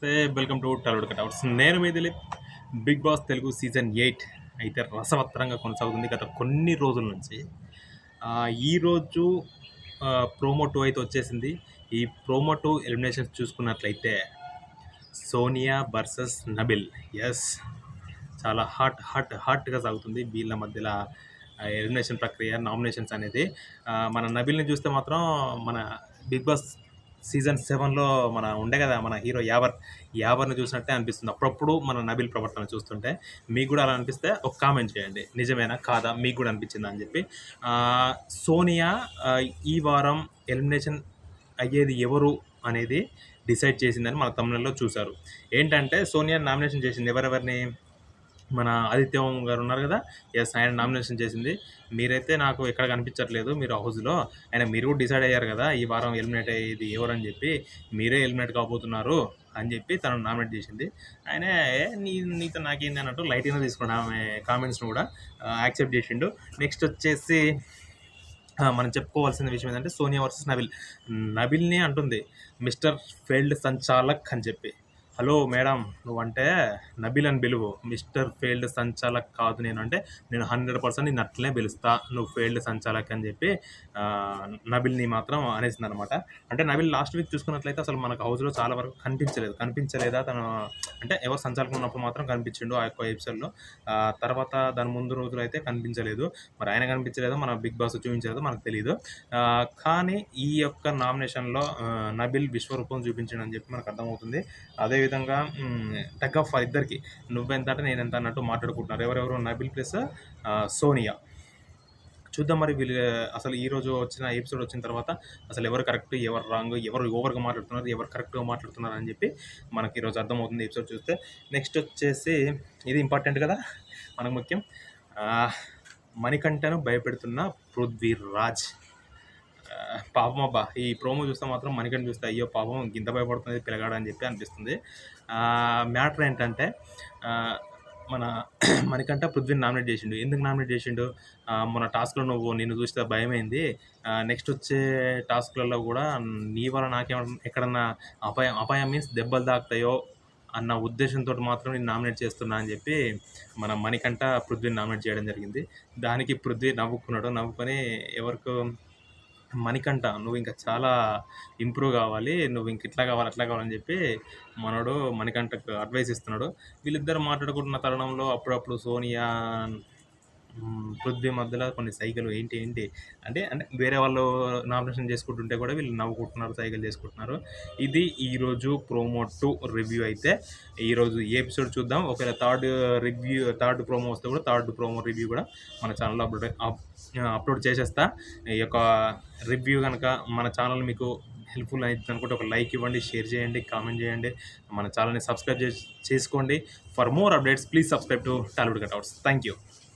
Welcome to Tollywood cutouts. నేను మీ Dileep. Bigg Boss Telugu season 8 అయితే రసవత్తరంగా కొనసాగుతుంది గత కొన్ని రోజుల నుంచి. ఈరోజు ప్రోమో 2 అయితే వచ్చేసింది. ఈ ప్రోమో 2 ఎలిమినేషన్స్ చూసుకున్నట్లయితే సోనియా వర్సెస్ నబిల్. ఎస్, చాలా హాట్గా సాగుతుంది వీళ్ళ మధ్యలో ఎలిమినేషన్ ప్రక్రియ, నామినేషన్స్ అనేది. మన నబిల్ని చూస్తే మాత్రం మన బిగ్ బాస్ సీజన్ 7లో మన ఉండే కదా మన హీరో యావర్ని చూసినట్టే అనిపిస్తుంది అప్పుడప్పుడు మన నబిల్ ప్రవర్తన చూస్తుంటే. మీకు కూడా అలా అనిపిస్తే ఒక కామెంట్ చేయండి, నిజమేనా కాదా, మీకు కూడా అనిపించిందా అని చెప్పి. సోనియా ఈ వారం ఎలిమినేషన్ అయ్యేది ఎవరు అనేది డిసైడ్ చేసిందని మన తమిళలో చూశారు. ఏంటంటే సోనియా నామినేషన్ చేసింది ఎవరెవరిని, మన ఆదిత్య ఓం గారు ఉన్నారు కదా. ఎస్, ఆయన నామినేషన్ చేసింది. మీరైతే నాకు ఎక్కడ కనిపించట్లేదు మీరు హౌస్లో, ఆయన మీరు కూడా డిసైడ్ అయ్యారు కదా ఈ వారం ఎలిమినేట్ అయ్యేది ఎవరని చెప్పి, మీరే ఎలిమినేట్ కాబోతున్నారు అని చెప్పి తను నామినేట్ చేసింది. ఆయన నీతో నాకేంది అన్నట్టు లైట్గా తీసుకున్నాడు, ఆమె కామెంట్స్ను కూడా యాక్సెప్ట్ చేసిండు. నెక్స్ట్ వచ్చేసి మనం చెప్పుకోవాల్సిన విషయం ఏంటంటే సోనియా వర్సెస్ నబిల్ని అంటుంది మిస్టర్ ఫెయిల్డ్ సంచాలక్ అని చెప్పి. హలో మేడం, నువ్వంటే నబిల్ అని పిలువు, మిస్టర్ ఫెయిల్డ్ సంచాలక్ కాదు నేను అంటే, నేను 100% నేను అట్లనే పిలుస్తా, నువ్వు ఫెయిల్డ్ సంచాలక్ అని చెప్పి నబిల్ని మాత్రం అనేసింది అనమాట. అంటే నబిల్ లాస్ట్ వీక్ చూసుకున్నట్లయితే అసలు మనకు హౌస్లో చాలా వరకు కనిపించలేదా తను, అంటే ఎవరు సంచాలకం ఉన్నప్పుడు మాత్రం కనిపించిండు ఆ ఎక్కువ ఎపిసోడ్లో. తర్వాత దాని ముందు రోజులు అయితే కనిపించలేదు. మరి ఆయన కనిపించలేదో మన బిగ్ బాస్ చూపించలేదో మనకు తెలియదు. కానీ ఈ యొక్క నామినేషన్లో నబిల్ విశ్వరూపం చూపించాడని చెప్పి మనకు అర్థమవుతుంది. అదేవిధంగా టగ్ ఆఫ్ ఇద్దరికి, నువ్వెంత అంటే నేను ఎంత అన్నట్టు మాట్లాడుకుంటున్నారు ఎవరెవరు, నబిల్ ప్లస్ సోనియా. చూద్దాం మరి వీళ్ళు అసలు ఈరోజు వచ్చిన ఎపిసోడ్ వచ్చిన తర్వాత అసలు ఎవరు కరెక్ట్, ఎవరు రాంగ్, ఎవరు ఓవర్గా మాట్లాడుతున్నారు, ఎవరు కరెక్ట్గా మాట్లాడుతున్నారు అని చెప్పి మనకి ఈరోజు అర్థమవుతుంది ఎపిసోడ్ చూస్తే. నెక్స్ట్ వచ్చేసి ఇది ఇంపార్టెంట్ కదా మనకు ముఖ్యం, మణికంఠను భయపెడుతున్న పృథ్వీరాజ్. పాపం అబ్బా, ఈ ప్రోమో చూస్తే మాత్రం మణికంఠ చూస్తే అయ్యో పాపం గింత భయపడుతుంది పిల్లగాడు అని చెప్పి అనిపిస్తుంది. మ్యాటర్ ఏంటంటే మన మణికంఠ పృథ్వీని నామినేట్ చేసిండు. ఎందుకు నామినేట్ చేసిండు, మన టాస్క్లో నిన్ను చూస్తే భయమైంది, నెక్స్ట్ వచ్చే టాస్క్లలో కూడా నీ వల్ల నాకేమన్నా ఎక్కడన్నా అపాయం మీన్స్ దెబ్బలు తాకుతాయో అన్న ఉద్దేశంతో మాత్రం నేను నామినేట్ చేస్తున్నా అని చెప్పి మన మణికంఠ పృథ్వీని నామినేట్ చేయడం జరిగింది. దానికి పృథ్వీ నవ్వుకొని ఎవరికి, మణికంఠ నువ్వు ఇంకా చాలా ఇంప్రూవ్ కావాలి, నువ్వు ఇంక ఇట్లా కావాలి అట్లా కావాలని చెప్పి మనోడు మణికంఠకు అడ్వైస్ ఇస్తున్నాడు. వీళ్ళిద్దరు మాట్లాడుకుంటున్న తరుణంలో అప్పుడప్పుడు సోనియా పృథ్వీ మధ్యలో కొన్ని సైకిల్ ఏంటి అంటే వేరే వాళ్ళు నామినేషన్ చేసుకుంటుంటే కూడా వీళ్ళు నవ్వుకుంటున్నారు, సైకిల్ చేసుకుంటున్నారు. ఇది ఈరోజు ప్రోమో 2 రివ్యూ. అయితే ఈరోజు ఈ ఎపిసోడ్ చూద్దాం. ఒకవేళ థర్డ్ ప్రోమో వస్తే కూడా థర్డ్ ప్రోమో రివ్యూ కూడా మన ఛానల్లో అప్లోడ్ చేసేస్తా. ఈ యొక్క రివ్యూ కనుక మన ఛానల్ మీకు హెల్ప్ఫుల్ అవుతుంది అనుకుంటే ఒక లైక్ ఇవ్వండి, షేర్ చేయండి, కామెంట్ చేయండి, మన ఛానల్ని సబ్స్క్రైబ్ చేసుకోండి. For more updates please subscribe to Tollywood cutouts. Thank you.